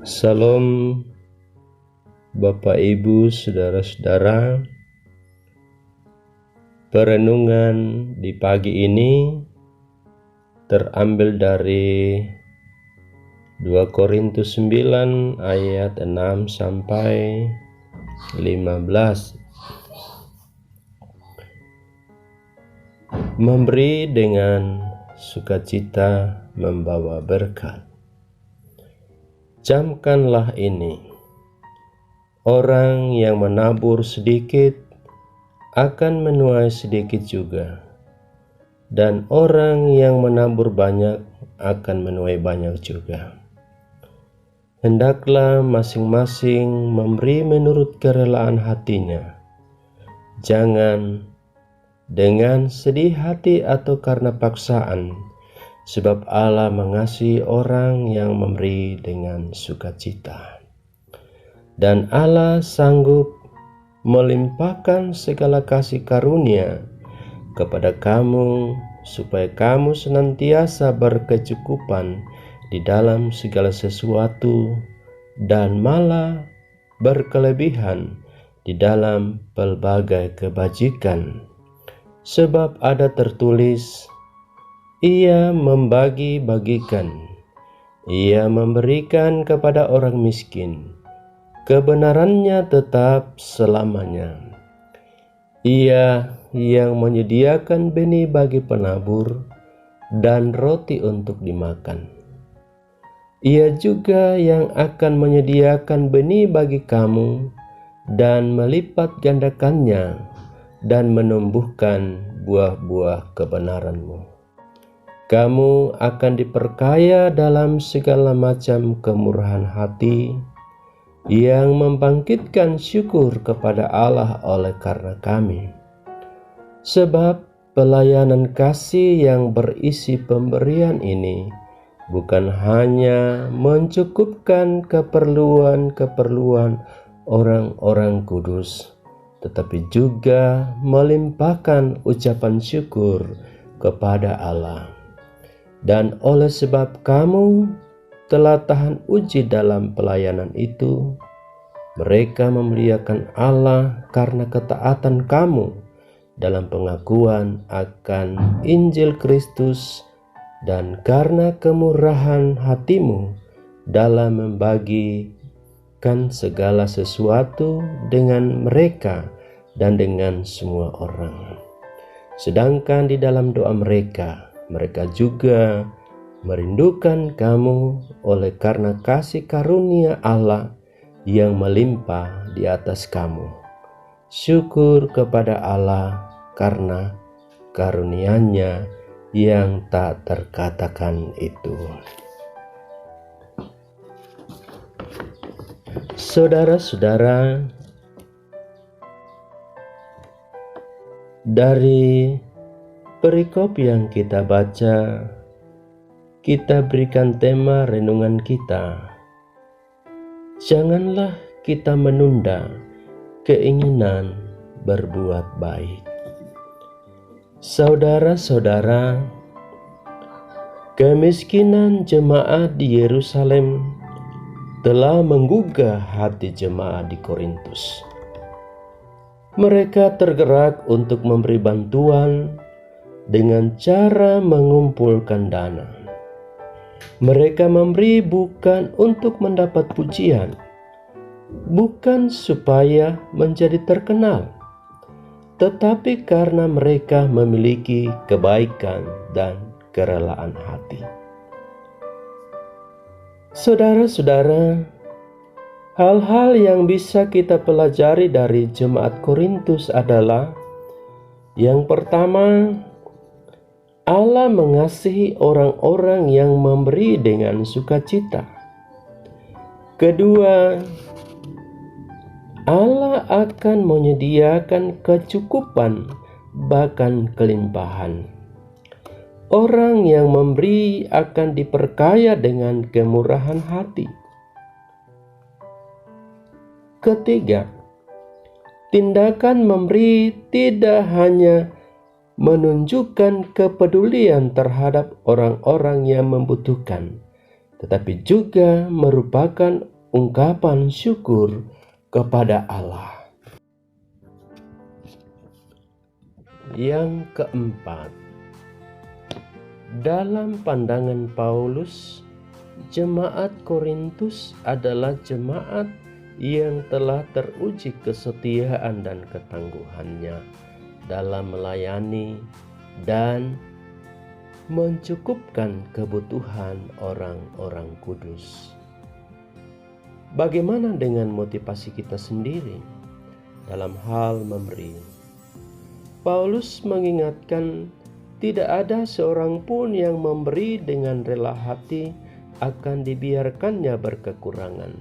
Salam Bapak Ibu, saudara-saudara. Perenungan di pagi ini terambil dari 2 Korintus 9 ayat 6 sampai 15. Memberi dengan sukacita membawa berkat. Camkanlah ini, orang yang menabur sedikit akan menuai sedikit juga, dan orang yang menabur banyak akan menuai banyak juga. Hendaklah masing-masing memberi menurut kerelaan hatinya, jangan dengan sedih hati atau karena paksaan, sebab Allah mengasihi orang yang memberi dengan sukacita. Dan Allah sanggup melimpahkan segala kasih karunia kepada kamu, supaya kamu senantiasa berkecukupan di dalam segala sesuatu, dan malah berkelebihan di dalam pelbagai kebajikan. Sebab ada tertulis, Ia membagi-bagikan, Ia memberikan kepada orang miskin, kebenarannya tetap selamanya. Ia yang menyediakan benih bagi penabur dan roti untuk dimakan. Ia juga yang akan menyediakan benih bagi kamu dan melipat gandakannya dan menumbuhkan buah-buah kebenaranmu. Kamu akan diperkaya dalam segala macam kemurahan hati, yang membangkitkan syukur kepada Allah oleh karena kami. Sebab pelayanan kasih yang berisi pemberian ini bukan hanya mencukupkan keperluan-keperluan orang-orang kudus, tetapi juga melimpahkan ucapan syukur kepada Allah. Dan oleh sebab kamu telah tahan uji dalam pelayanan itu, mereka memuliakan Allah karena ketaatan kamu dalam pengakuan akan Injil Kristus, dan karena kemurahan hatimu dalam membagikan segala sesuatu dengan mereka dan dengan semua orang. Sedangkan di dalam doa mereka juga merindukan kamu oleh karena kasih karunia Allah yang melimpah di atas kamu. Syukur kepada Allah karena karunia-Nya yang tak terkatakan itu. Saudara-saudara, dari perikop yang kita baca, kita berikan tema renungan kita. Janganlah kita menunda keinginan berbuat baik. Saudara-saudara, kemiskinan jemaat di Yerusalem telah menggugah hati jemaat di Korintus. Mereka tergerak untuk memberi bantuan dengan cara mengumpulkan dana. Mereka memberi bukan untuk mendapat pujian, bukan supaya menjadi terkenal, tetapi karena mereka memiliki kebaikan dan kerelaan hati. Saudara-saudara, hal-hal yang bisa kita pelajari dari jemaat Korintus adalah, yang pertama, Allah mengasihi orang-orang yang memberi dengan sukacita. Kedua, Allah akan menyediakan kecukupan, bahkan kelimpahan. Orang yang memberi akan diperkaya dengan kemurahan hati. Ketiga, tindakan memberi tidak hanya menunjukkan kepedulian terhadap orang-orang yang membutuhkan, tetapi juga merupakan ungkapan syukur kepada Allah. Yang keempat, dalam pandangan Paulus, jemaat Korintus adalah jemaat yang telah teruji kesetiaan dan ketangguhannya dalam melayani dan mencukupkan kebutuhan orang-orang kudus. Bagaimana dengan motivasi kita sendiri dalam hal memberi? Paulus mengingatkan tidak ada seorang pun yang memberi dengan rela hati akan dibiarkannya berkekurangan.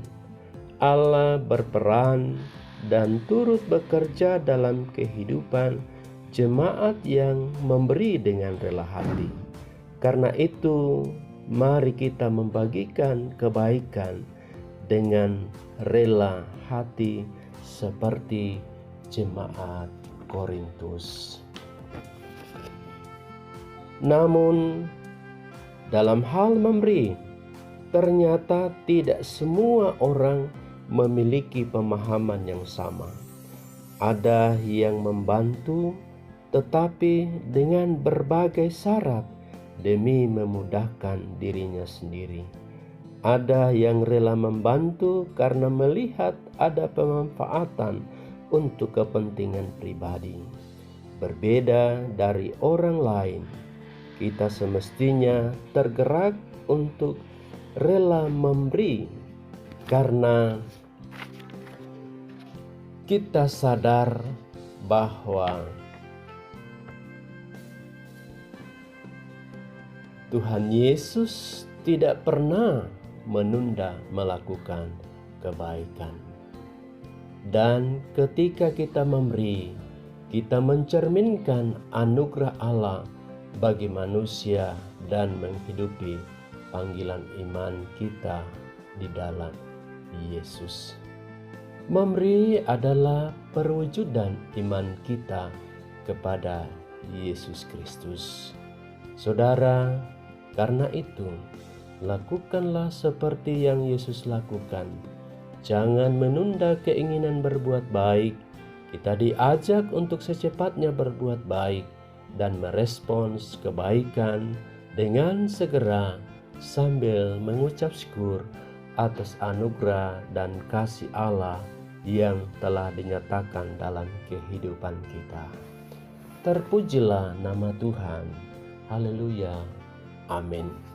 Allah berperan dan turut bekerja dalam kehidupan jemaat yang memberi dengan rela hati. Karena itu, mari kita membagikan kebaikan dengan rela hati seperti jemaat Korintus. Namun, dalam hal memberi, ternyata tidak semua orang memiliki pemahaman yang sama. Ada yang membantu, tetapi dengan berbagai syarat demi memudahkan dirinya sendiri. Ada yang rela membantu karena melihat ada pemanfaatan untuk kepentingan pribadi. Berbeda dari orang lain, kita semestinya tergerak untuk rela memberi karena kita sadar bahwa Tuhan Yesus tidak pernah menunda melakukan kebaikan. Dan ketika kita memberi, kita mencerminkan anugerah Allah bagi manusia dan menghidupi panggilan iman kita di dalam Yesus. Memberi adalah perwujudan iman kita kepada Yesus Kristus. Saudara, karena itu, lakukanlah seperti yang Yesus lakukan. Jangan menunda keinginan berbuat baik. Kita diajak untuk secepatnya berbuat baik dan merespons kebaikan dengan segera sambil mengucap syukur atas anugerah dan kasih Allah yang telah dinyatakan dalam kehidupan kita. Terpujilah nama Tuhan. Haleluya. Amin.